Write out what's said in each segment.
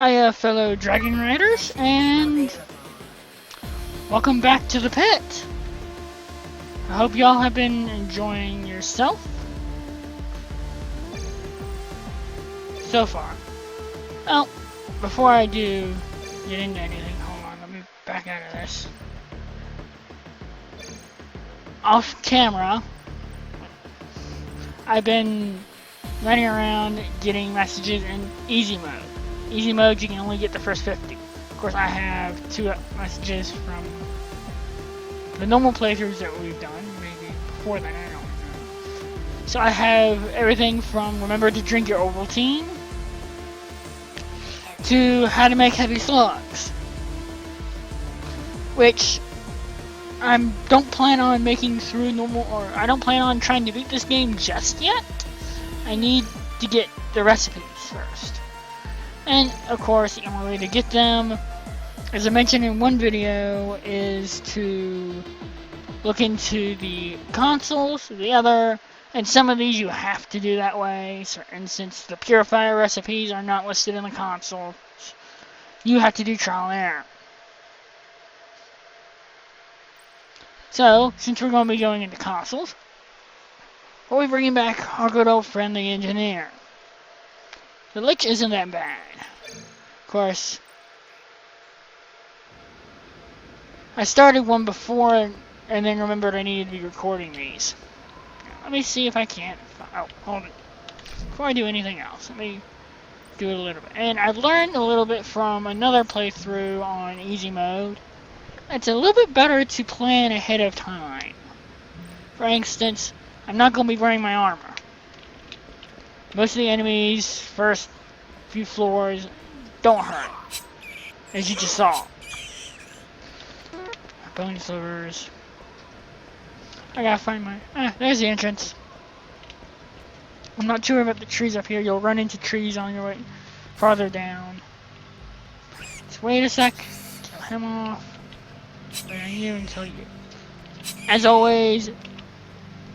Hi, fellow Dragon Riders, and welcome back to the pit. I hope y'all have been enjoying yourself so far. Well, before I do get into anything, hold on, let me back out of this. Off camera, I've been running around getting messages in easy mode. Easy mode, you can only get the first 50. Of course, I have 2 messages from the normal playthroughs that we've done, maybe before that, I don't know. So I have everything from remember to drink your Ovaltine to how to make heavy slugs, which I don't plan on making through normal, or I don't plan on trying to beat this game just yet. I need to get the recipes first. And of course, the only way to get them, as I mentioned in one video, is to look into the consoles, the other, and some of these you have to do that way. So, for instance, the purifier recipes are not listed in the consoles. You have to do trial and error. So, since we're going to be going into consoles, we'll be bringing back our good old friend, the engineer. The Lich isn't that bad. Of course, I started one before and then remembered I needed to be recording these. Let me see if I can't. Oh, hold it. Before I do anything else, let me do it a little bit. And I've learned a little bit from another playthrough on easy mode. It's a little bit better to plan ahead of time. For instance, I'm not going to be wearing my armor. Most of the enemies, first few floors, don't hurt, as you just saw. Bone slivers. I gotta find my... there's the entrance. I'm not sure about the trees up here. You'll run into trees on your way farther down. Just wait a sec. Kill him off. Wait on you until you... As always,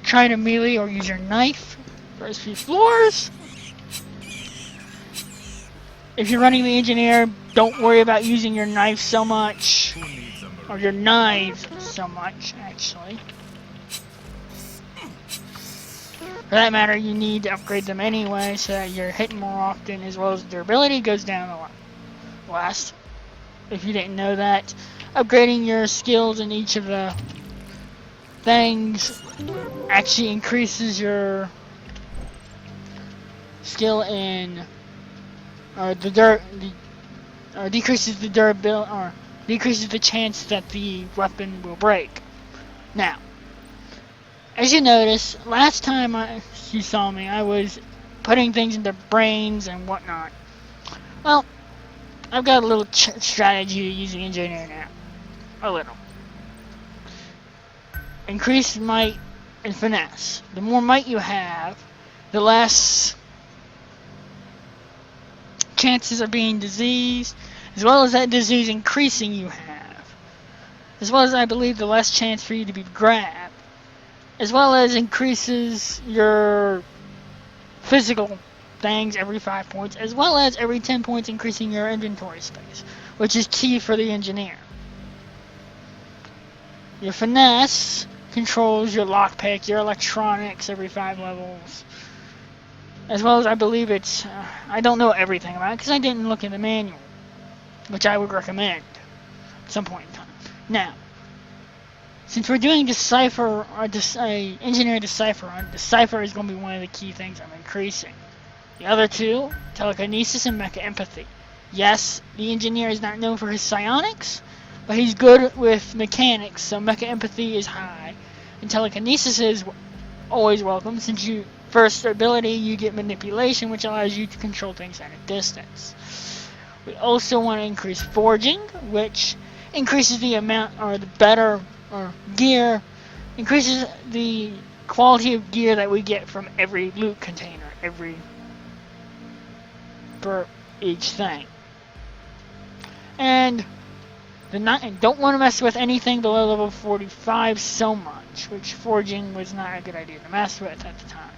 try to melee or use your knife. First few floors. If you're running the engineer, don't worry about using your knife so much. Or your knives so much, actually. For that matter, you need to upgrade them anyway, so that you're hitting more often, as well as durability goes down a lot less. If you didn't know that, upgrading your skills in each of the things actually increases your skill in, or decreases the durability, or decreases the chance that the weapon will break. Now, as you notice, last time you saw me, I was putting things into brains and whatnot. Well, I've got a little strategy to use the engineer now. A little. Increase might and finesse. The more might you have, the less chances of being diseased, as well as that disease increasing you have. As well as, I believe, the less chance for you to be grabbed. As well as increases your physical things every 5 points, as well as every 10 points increasing your inventory space, which is key for the engineer. Your finesse controls your lockpick, your electronics every 5 levels. As well as, I believe it's, I don't know everything about it because I didn't look in the manual, which I would recommend at some point in time. Now, since we're doing Decipher, or Engineer Decipher, Decipher is going to be one of the key things I'm increasing. The other two, Telekinesis and Mecha Empathy. Yes, the Engineer is not known for his psionics, but he's good with mechanics, so Mecha Empathy is high. And Telekinesis is always welcome, since you first ability you get Manipulation, which allows you to control things at a distance. We also want to increase Forging, which increases the amount, or the better, or gear, increases the quality of gear that we get from every loot container, for each thing. And don't want to mess with anything below level 45 so much, which Forging was not a good idea to mess with at the time.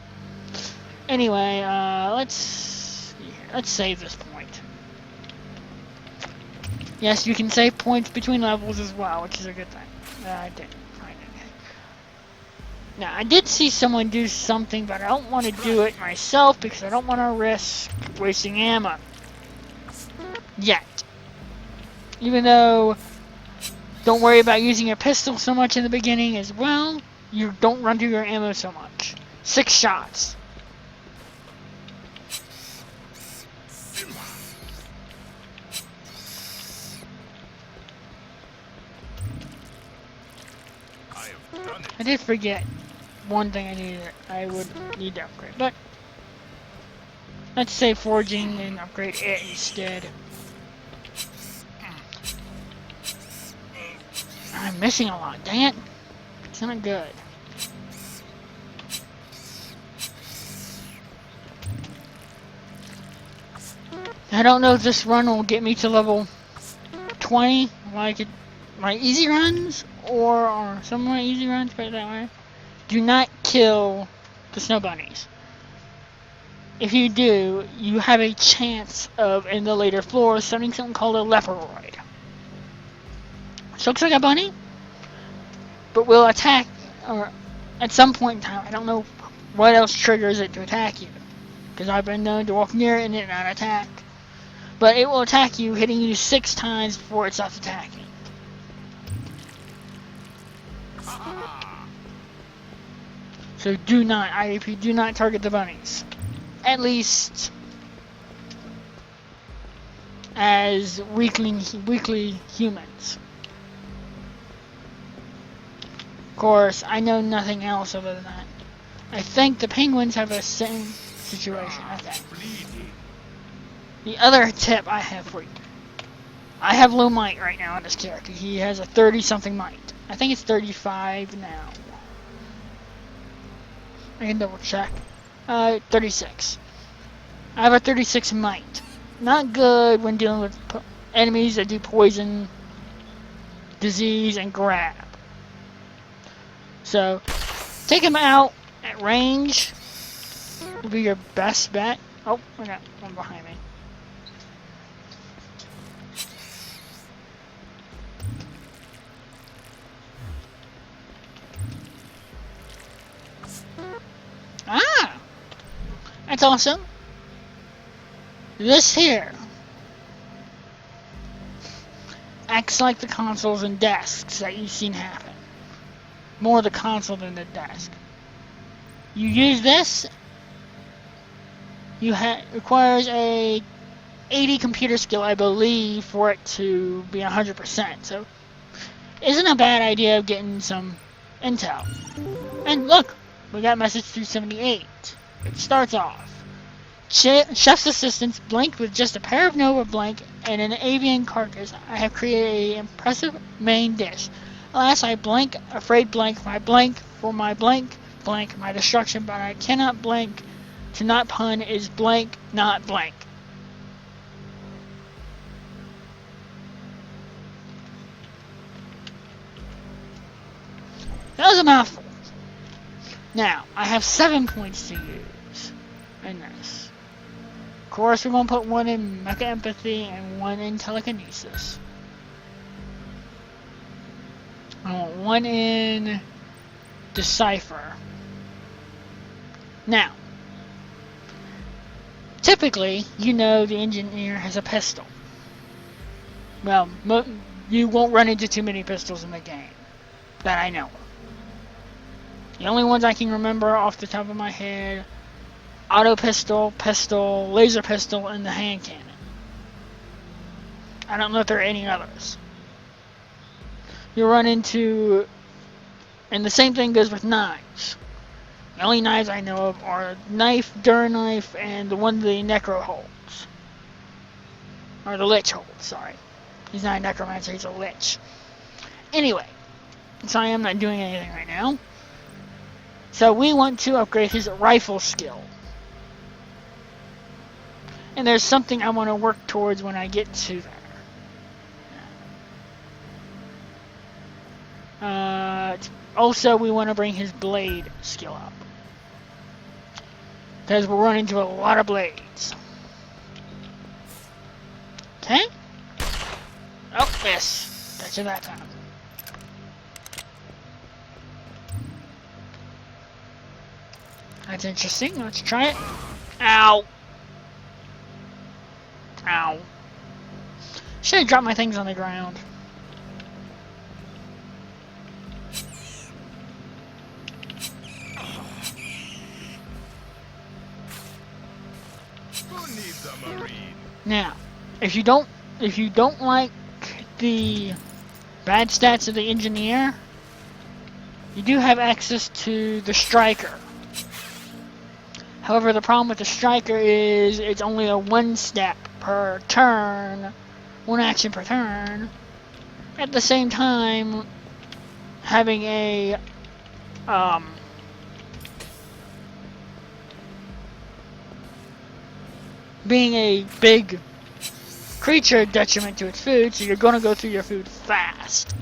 Anyway, let's save this point. Yes, you can save points between levels as well, which is a good thing. I didn't find anything. Now, I did see someone do something, but I don't want to do it myself because I don't want to risk wasting ammo. Yet. Even though, don't worry about using your pistol so much in the beginning as well. You don't run through your ammo so much. 6 shots. I did forget one thing I would need to upgrade, but let's say forging and upgrade it instead. I'm missing a lot, dang it. It's not good. I don't know if this run will get me to level 20 like my easy runs, or some of my easy runs, put it that way. Do not kill the snow bunnies. If you do, you have a chance of, in the later floors, sending something called a leperoid. Which looks like a bunny, but will attack, or at some point in time, I don't know what else triggers it to attack you. Because I've been known to walk near it and it not attack. But it will attack you, hitting you 6 times before it stops attacking. So do not, I repeat, do not target the bunnies. At least as weakly humans. Of course, I know nothing else other than that. I think the penguins have a same situation, I think. The other tip I have for you. I have low might right now on this character. He has a 30-something might. I think it's 35 now. I can double check. 36. I have a 36 might. Not good when dealing with enemies that do poison, disease, and grab. So, take him out at range will be your best bet. Oh, I got one behind me. Ah! That's awesome. This here acts like the consoles and desks that you've seen happen. More the console than the desk. You use this, requires a 80 computer skill, I believe, for it to be 100%. So, isn't a bad idea of getting some intel. And look, we got message 378. It starts off. Chef's assistants blinked with just a pair of Nova blank and an avian carcass. I have created an impressive main dish. Alas, I blank, afraid blank, my blank, for my blank, blank, my destruction, but I cannot blank. To not pun is blank, not blank. That was a mouthful. Now, I have 7 points to use in this. Of course, we're going to put 1 in Mecha Empathy and 1 in Telekinesis. I want 1 in Decipher. Now, typically, you know the engineer has a pistol. Well, you won't run into too many pistols in the game that I know of. The only ones I can remember off the top of my head: auto pistol, pistol, laser pistol, and the hand cannon. I don't know if there are any others. You run into, and the same thing goes with knives. The only knives I know of are knife, Dur knife, and the one the Necro holds. Or the Lich holds, sorry. He's not a Necromancer, he's a Lich. Anyway, so I am not doing anything right now. So we want to upgrade his rifle skill. And there's something I want to work towards when I get to there. Also, we want to bring his blade skill up. Because we'll run into a lot of blades. Okay? Oh, miss. Got you that time. That's interesting. Let's try it. Ow. Ow. Should have dropped my things on the ground. Who needs a marine? Now, if you don't like the bad stats of the engineer, you do have access to the striker. However, the problem with the striker is it's only a 1 step per turn, 1 action per turn. At the same time, having a being a big creature detriment to its food, so you're going to go through your food fast.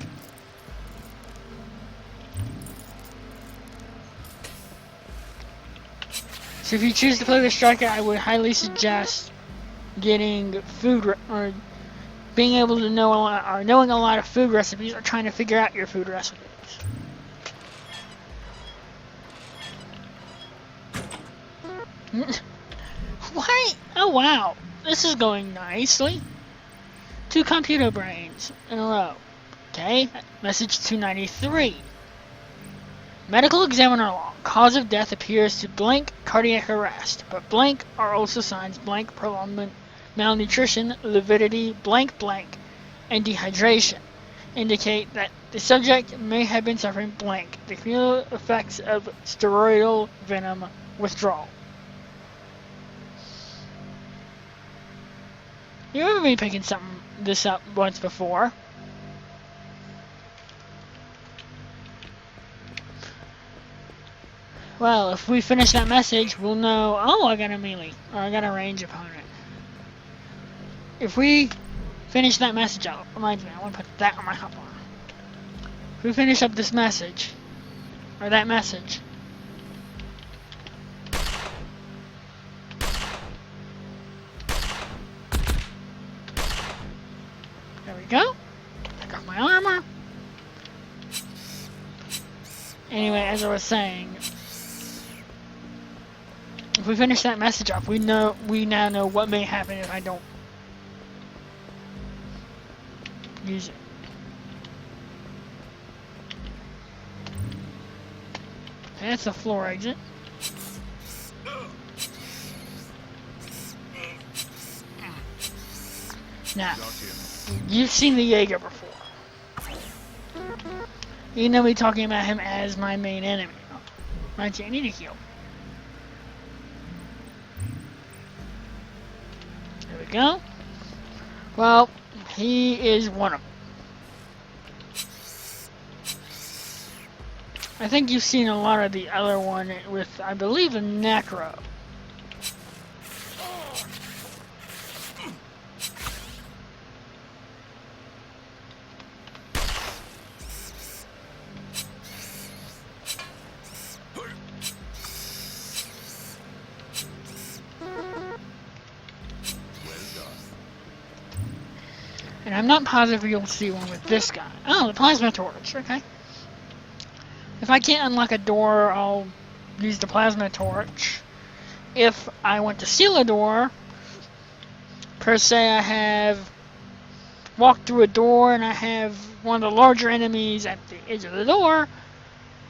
So if you choose to play the striker, I would highly suggest getting food or being able to know a lot, or knowing a lot of food recipes, or trying to figure out your food recipes. Why? Oh wow, this is going nicely. 2 computer brains in a row. Okay, message 293. Medical examiner log. Cause of death appears to blank cardiac arrest, but blank are also signs blank prolonged malnutrition, lividity, blank blank, and dehydration. Indicate that the subject may have been suffering blank, the cumulative effects of steroidal venom withdrawal. You remember me picking this up once before. Well, if we finish that message, we'll know, oh, I got a melee, or I got a range opponent. If we finish that message up, reminds me, I want to put that on my hotbar. If we finish up this message, or that message, there we go. Take off my armor. Anyway, as I was saying, if we finish that message off, we now know what may happen if I don't use it. Okay, that's the floor exit. Now, you've seen the Jaeger before. You know me talking about him as my main enemy. Right, you need to heal. There we go. Well, he is one of them. I think you've seen a lot of the other one with, I believe, a Necro. And I'm not positive you'll see one with this guy. Oh, the plasma torch. Okay. If I can't unlock a door, I'll use the plasma torch. If I want to seal a door, per se, I have walked through a door and I have one of the larger enemies at the edge of the door.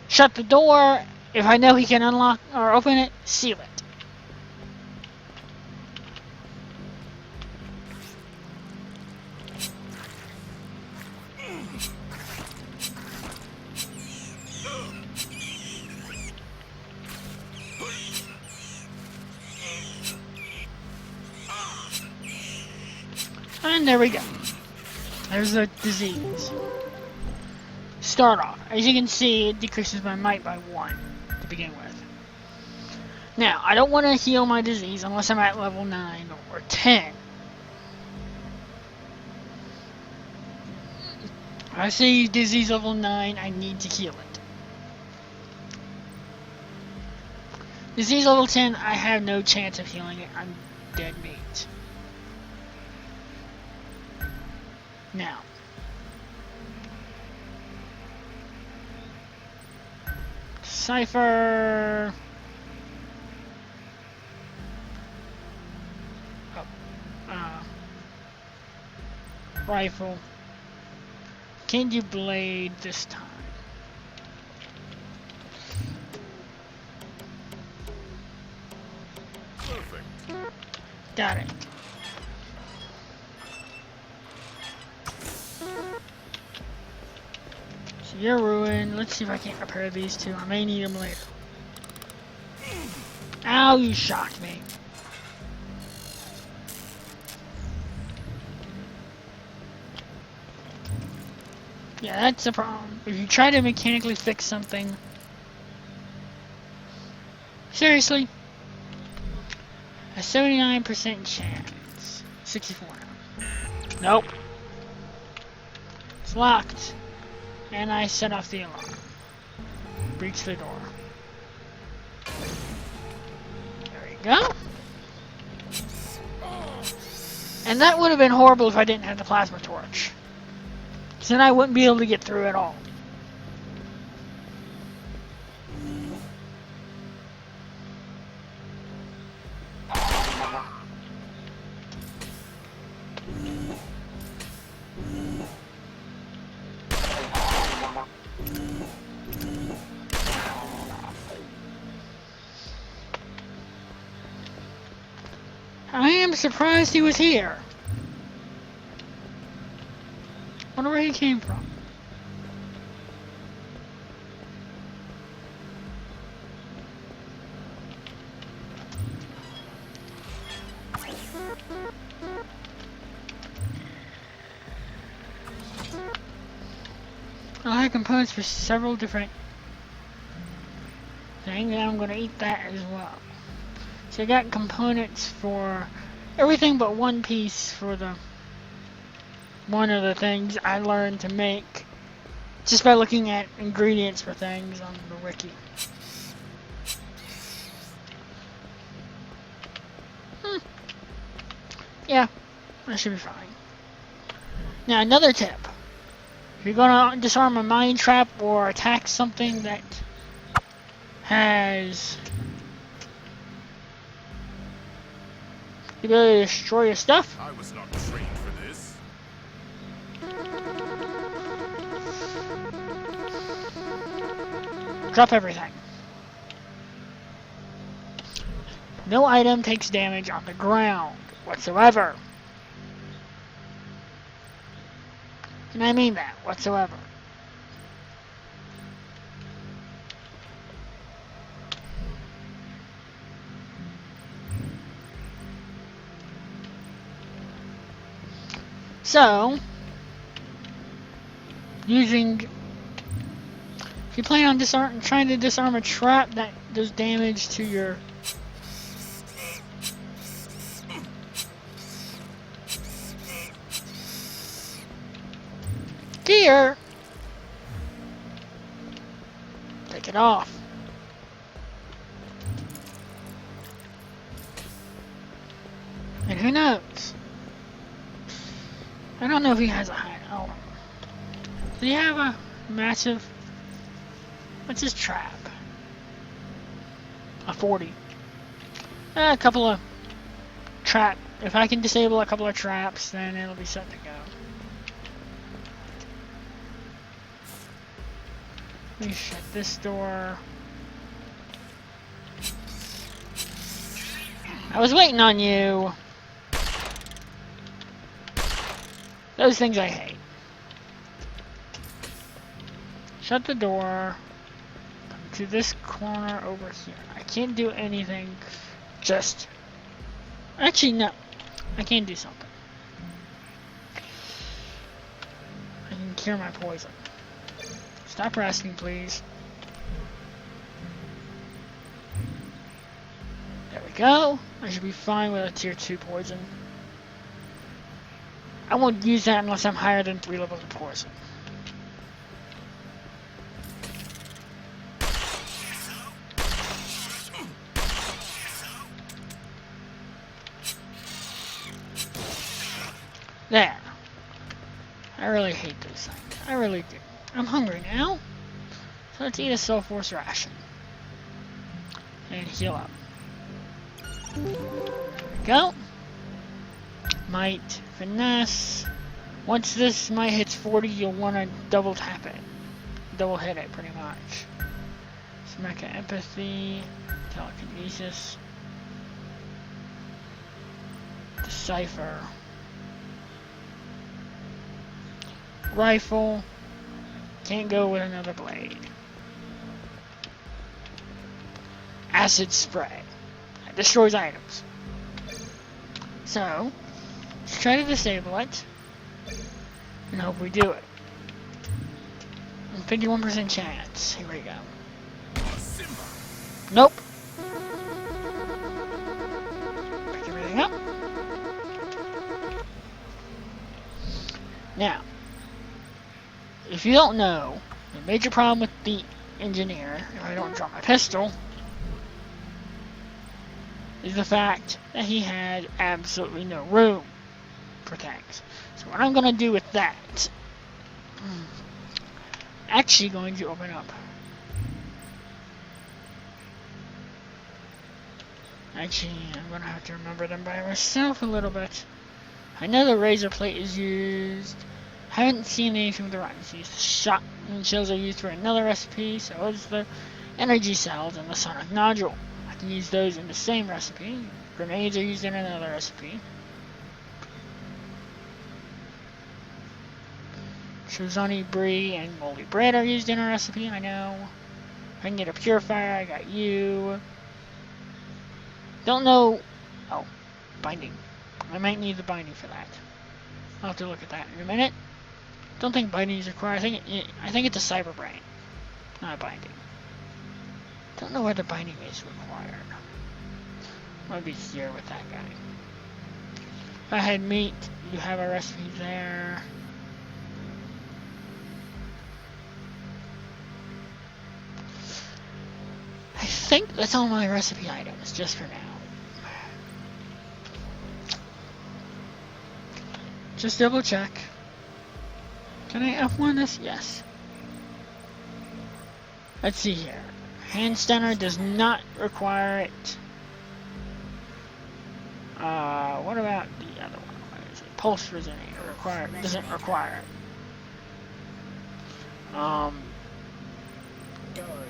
Shut the door. If I know he can unlock or open it, seal it. And there we go. There's the disease. Start off. As you can see, it decreases my might by 1 to begin with. Now, I don't want to heal my disease unless I'm at level 9 or 10. If I see disease level 9, I need to heal it. Disease level 10, I have no chance of healing it. I'm dead meat. Now. Cipher. Rifle. Can't do blade this time. Perfect. Got it. So you're ruined. Let's see if I can't repair these two. I may need them later. Ow, you shocked me. Yeah, that's a problem. If you try to mechanically fix something... Seriously? A 79% chance. 64 now. Nope. It's locked. And I set off the alarm. Breach the door. There we go. And that would have been horrible if I didn't have the plasma torch. Then I wouldn't be able to get through at all. I am surprised he was here. Wonder where he came from. I have components for several different things, and I'm gonna eat that as well. So I got components for everything but one piece for the one of the things I learned to make just by looking at ingredients for things on the wiki. Yeah, that should be fine. Now another tip. If you're gonna disarm a mine trap or attack something that has the ability to destroy your stuff, I was not trained for this. drop everything. No item takes damage on the ground whatsoever. And I mean that, whatsoever. So, if you plan on trying to disarm a trap that does damage to your gear, take it off. And who knows? I don't know if he has a high. Oh. Does he have a massive... What's his trap? A 40. A couple of trap. If I can disable a couple of traps, then it'll be set to go. Let me shut this door. I was waiting on you. Those things I hate. Shut the door. Come to this corner over here. I can't do anything. Just... Actually, no. I can do something. I can cure my poison. Stop resting, please. There we go. I should be fine with a tier 2 poison. I won't use that unless I'm higher than 3 levels of poison. There. I really hate those things. I really do. I'm hungry now. So let's eat a Soul Force ration. And heal up. There we go. Might, finesse. Once this might hits 40, you'll want to double tap it. Double hit it, pretty much. Smack empathy. Telekinesis. Decipher. Rifle. Can't go with another blade. Acid spray. That destroys items. So, let's try to disable it. And hope we do it. 51% chance. Here we go. Nope. Pick everything up. Now, if you don't know, the major problem with the engineer, if I don't drop my pistol, is the fact that he had absolutely no room for tanks. So what I'm going to do with that, actually going to open up. Actually, I'm going to have to remember them by myself a little bit. I know the razor plate is used. Haven't seen anything with the rockets used. Shotgun shells are used for another recipe, so is the energy cells and the sonic nodule. I can use those in the same recipe. Grenades are used in another recipe. Shazani Brie and moldy bread are used in a recipe, I know. If I can get a purifier, I got you. Don't know. Oh, binding. I might need the binding for that. I'll have to look at that in a minute. Don't think binding is required. I think it's a cyber brain, not a binding. Don't know whether binding is required. I'll be here with that guy. If I had meat, you have a recipe there. I think that's all my recipe items, just for now. Just double check. Can I F1 this? Yes. Let's see here. Hand stunner does not require it. What about the other one? What is it? Pulse resonator doesn't require it.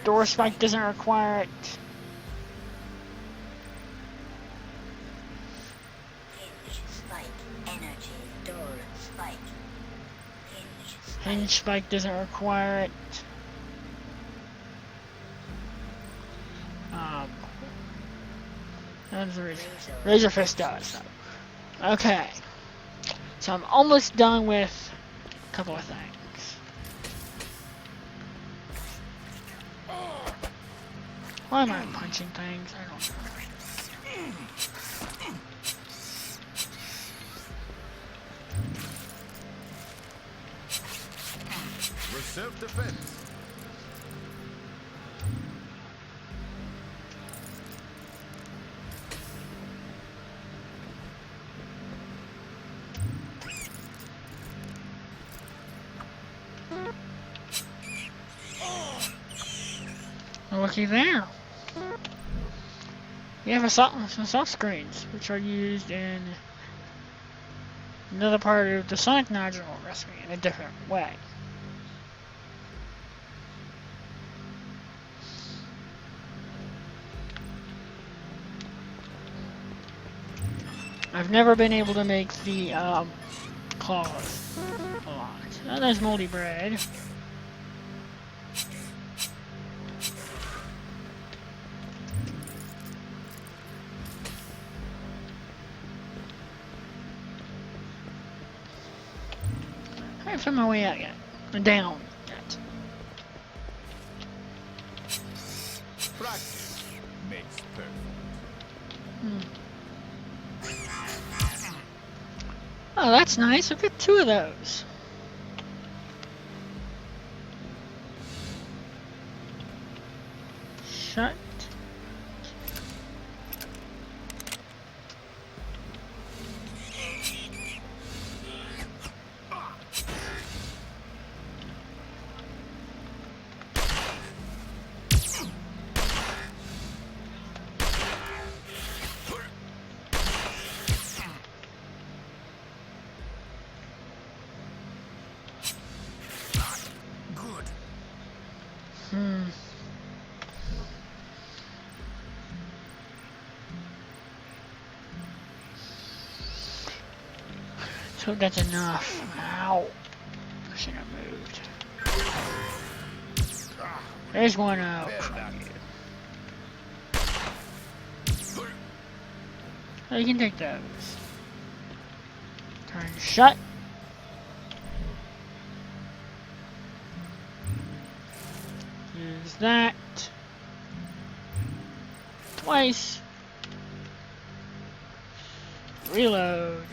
Door spike doesn't require it. Hinge spike doesn't require it. That's the Razor Fist does. Okay. So I'm almost done with a couple of things. Why am I punching things? I don't know. Self-defense. Looky there. You have some soft screens, which are used in another part of the sonic nodule recipe in a different way. I've never been able to make the claws a lot. Oh, there's moldy bread. I haven't found my way out yet. Down yet. Practice makes perfect. Oh, that's nice. I'll get 2 of those. Shut. Let's hope that's enough. Ow. I shouldn't have moved. There's one out. Oh, you can take those. Turn shut. Use that. Twice. Reload.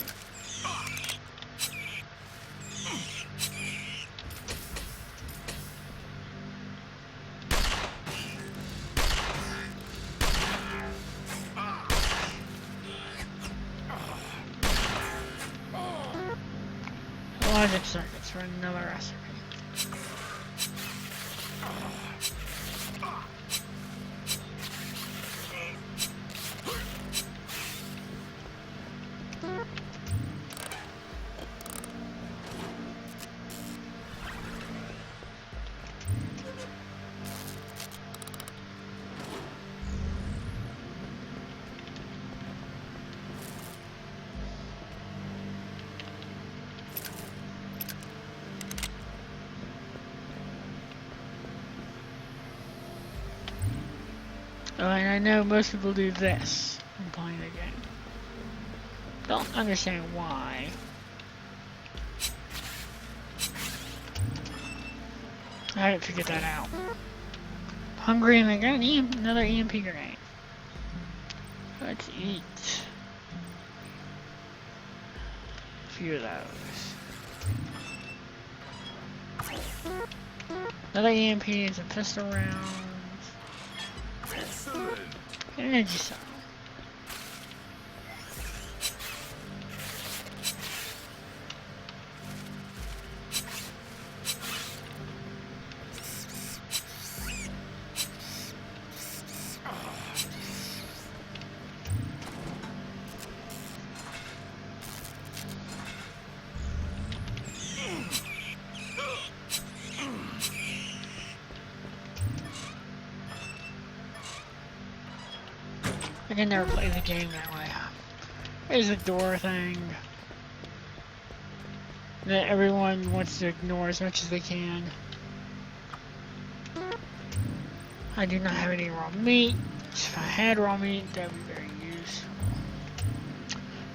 Logic circuits for another recipe. Oh, and I know most people do this when playing the game. Don't understand why. I haven't figured that out. Hungry and I got another EMP grenade. Let's eat a few of those. Another EMP is a pistol round. Excellent. Energy cell. I can never play the game that way. There's a door thing that everyone wants to ignore as much as they can. I do not have any raw meat. If I had raw meat, that would be very useful.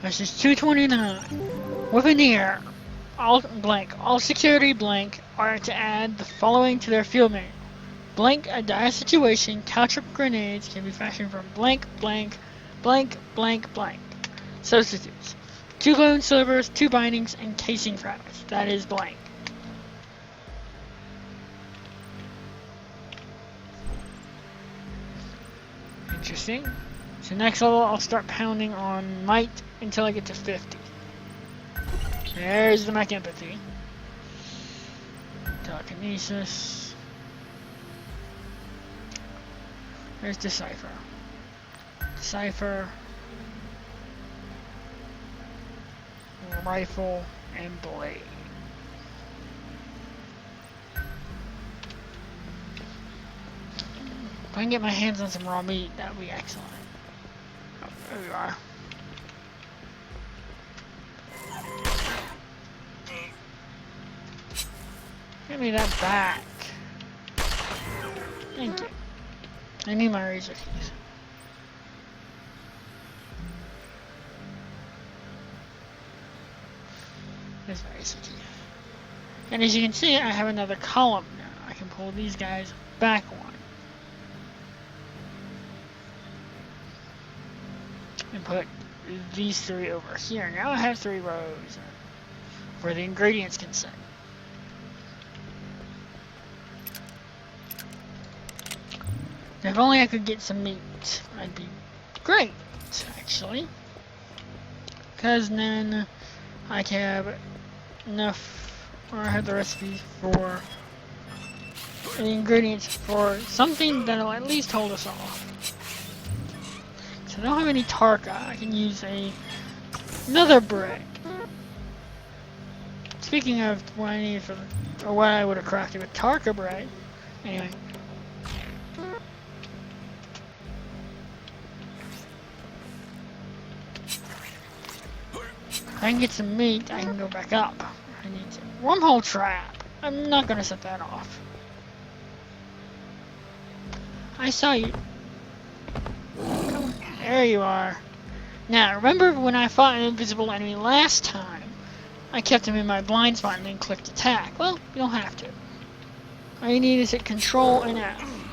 This is 229. Weapon here. All blank. All security blank are to add the following to their field manual. Blank, a dire situation, caltrip grenades can be fashioned from blank, blank, blank, blank, blank. Substitutes. 2 bone slivers, 2 bindings, and casing fragments. That is blank. Interesting. So next level, I'll start pounding on might until I get to 50. There's the mech empathy. Telekinesis. There's Decipher. Decipher. Rifle and blade. If I can get my hands on some raw meat, that would be excellent. Oh, there we are. Give me that back. Thank you. I need my razor keys. There's my razor key. And as you can see, I have another column now. I can pull these guys back one. And put these 3 over here. Now I have 3 rows where the ingredients can sit. If only I could get some meat, I'd be great, actually. Because then I can have enough, or I have the recipe for the ingredients for something that'll at least hold us off. So I don't have any Tarka. I can use another bread. Speaking of what I need for, or what I would have crafted with Tarka bread. Anyway. I can get some meat, I can go back up. I need to. Wormhole trap. I'm not gonna set that off. I saw you. There you are. Now, remember when I fought an invisible enemy last time? I kept him in my blind spot and then clicked attack. Well, you don't have to. All you need is hit Control and F.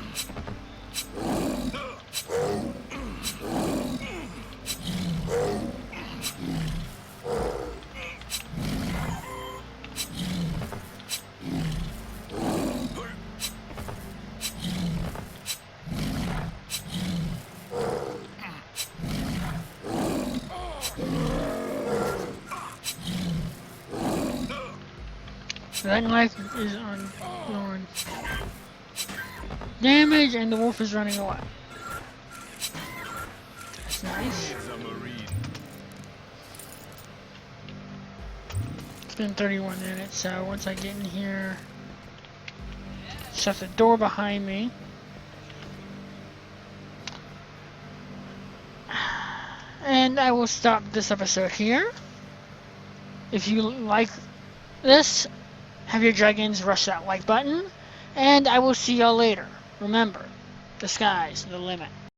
That knife is on damage, and the wolf is running away. That's nice. It's been 31 minutes, so once I get in here, shut the door behind me. And I will stop this episode here. If you like this, have your dragons rush that like button, and I will see y'all later. Remember, the sky's the limit.